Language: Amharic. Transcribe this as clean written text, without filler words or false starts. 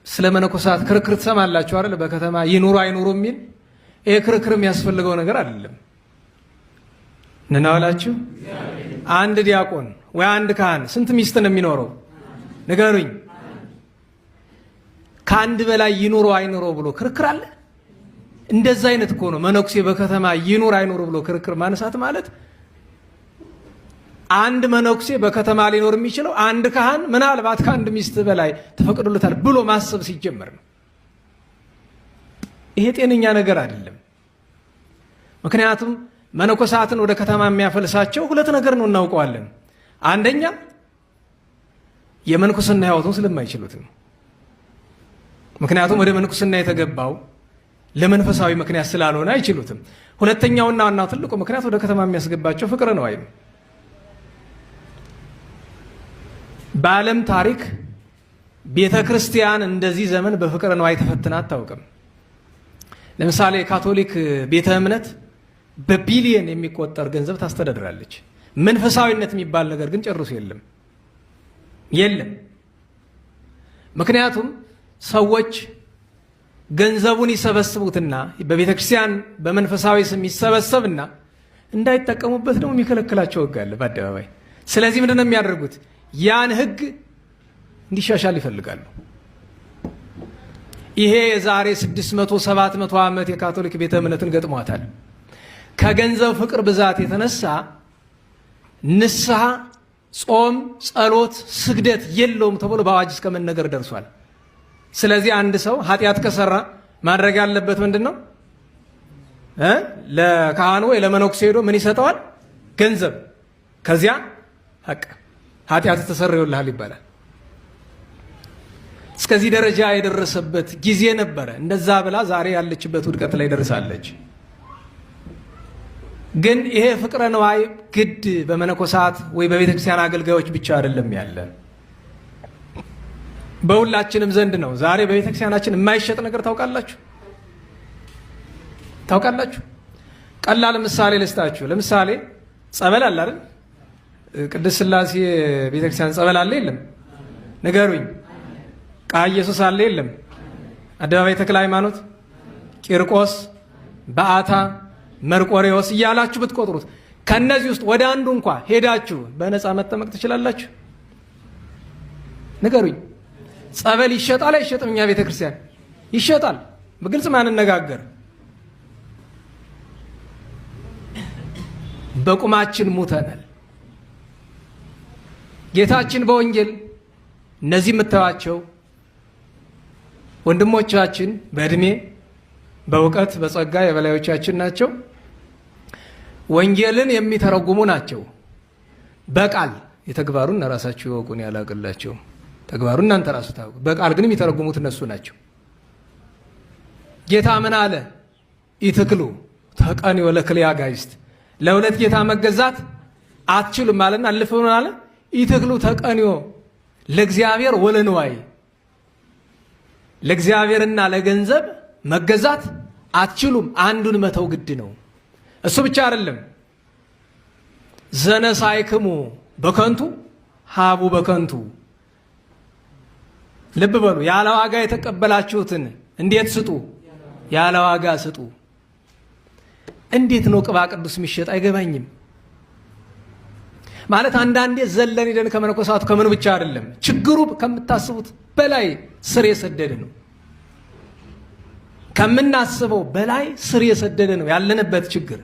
ስለ መነኮሳት ክርክር ትሰማላችሁ አይደል? በከተማ ይኑሩ አይኑሩ የሚል ይሄ ክርክር የሚያስፈልገው ነገር አይደለም። እናዋላችሁ አንድ ዲያቆን ወይ አንድ ካህን ስንት ሚስት ነው የሚኖረው? ንገሩኝ። ከአንድ በላይ ይኑሩ አይኑሩ ብሎ ክርክር አለ? እንደዛ አይነት እኮ ነው መነኩሴ በከተማ ይኑር አይኑር ብሎ ክርክር ማነሳት ማለት። አንድ መነኩሴ በከተማ ሊኖር የሚችለው አንድ ካህን ምናልባት ከአንድ ሚስት በላይ ተፈቅዶለታል ብሎ ማሰብ ሲጀመር ነው። ይሄ ጤነኛ ነገር አይደለም። ምክንያቱም መነኮሳትን ወደ ከተማ የሚያፈልሳቸው ሁለት ነገር ነው እናውቀዋለን። አንደኛ የመንኩስና ሕይወቱን ስለማይችሉት ነው። ምክንያቱም ወደ መንኩስና የተገባው ለመንፈሳዊ ምክንያት ስላልሆነ አይችሉትም። ሁለተኛውና ዋናው ትልቁ ምክንያት ወደ ከተማ የሚያስገባቸው ፍቅር ነው አይደል? በዓለም ታሪክ ቤተ ክርስቲያን እንደዚህ ዘመን በፍቅር ነው አይተፈትና አታውቅም። ለምሳሌ ካቶሊክ ቤተ እምነት በቢሊየን የሚቆጠር ገንዘብ ታስተዳድራለች። መንፈሳዊነት የሚባል ነገር ግን ጨርሶ የለም። ምክንያቱም ሰዎች ገንዘቡን ይሰበስቡትና በቤተ ክርስቲያን በመንፈሳዊ ስም ይሰበሰብና እንዳይጠቀሙበት ደግሞ የሚከለክላቸው ሕግ አለ በአደባባይ። ስለዚህ ምንድን ነው የሚያደርጉት? ያን ሕግ እንዲሻሻል ይፈልጋሉ። ይሄ የዛሬ 600-700 ዓመት የካቶሊክ ቤተ እምነትን ገጥሟታል። ከገንዘብ ፍቅር ብዛት የተነሳ ንስሐ፣ ጾም፣ ጸሎት፣ ስግደት የለውም ተብሎ በአዋጅ እስከ መነገር ደርሷል። ስለዚህ አንድ ሰው ኃጢአት ከሰራ ማድረግ ያለበት ምንድን ነው? ለካህኑ ወይ ለመነኩሴ ሄዶ ምን ይሰጠዋል? ገንዘብ። ከዚያ ኃጢአት ተሰርዮልሃል ይባላል። እስከዚህ ደረጃ የደረሰበት ጊዜ ነበረ። እንደዛ ብላ ዛሬ ያለችበት ውድቀት ላይ ደርሳለች። ግን ይሄ ፍቅረ ነዋይ ግድ በመነኮሳት ወይ በቤተ ክርስቲያን አገልጋዮች ብቻ አይደለም ያለ፣ በሁላችንም ዘንድ ነው። ዛሬ በቤተ ክርስቲያናችን የማይሸጥ ነገር ታውቃላችሁ? ቀላል ምሳሌ ልስጣችሁ። ለምሳሌ ጸበል አለ አይደል? ቅድስት ሥላሴ ቤተ ክርስቲያን ጸበል አለ የለም? ንገሩኝ። ቃ ኢየሱስ አለ የለም? አደባባይ ተክለ ሃይማኖት፣ ቂርቆስ፣ በዓታ፣ መርቆሬዎስ እያላችሁ ብትቆጥሩት ከነዚህ ውስጥ ወደ አንዱ እንኳ ሄዳችሁ በነፃ መጠመቅ ትችላላችሁ? ንገሩኝ። ጸበል ይሸጣል አይሸጥም? እኛ ቤተ ክርስቲያን ይሸጣል። በግልጽ ማንነጋገር። በቁማችን ሙተናል። ጌታችን በወንጌል እነዚህ የምታዩዋቸው ወንድሞቻችን በእድሜ በእውቀት በጸጋ የበላዮቻችን ናቸው። ወንጌልን የሚተረጉሙ ናቸው። በቃል የተግባሩን ራሳችሁ ይወቁን ያላቅላቸው ተግባሩን እናንተ ራሱ ታውቁ። በቃል ግን የሚተረጉሙት እነሱ ናቸው። ጌታ ምን አለ? ኢትክሉ ተቀንዮ ለክልያ ጋይስት፣ ለሁለት ጌታ መገዛት አትችሉም ማለትና አልፈው ምን አለ? ኢትክሉ ተቀንዮ ለእግዚአብሔር ወለንዋይ፣ ለእግዚአብሔርና ለገንዘብ መገዛት አትችሉም፣ አንዱን መተው ግድ ነው። እሱ ብቻ አይደለም። ዘነሳይክሙ በከንቱ ሀቡ በከንቱ። ልብ በሉ። ያለ ዋጋ የተቀበላችሁትን እንዴት ስጡ? ያለ ዋጋ ስጡ። እንዴት ነው ቅባ ቅዱስ የሚሸጥ? አይገባኝም። ማለት አንዳንዴ ዘለን ሄደን ከመነኮሳቱ ከምኑ ብቻ አይደለም፣ ችግሩ ከምታስቡት በላይ ስር የሰደደ ነው። ከምናስበው በላይ ስር የሰደደ ነው ያለንበት ችግር።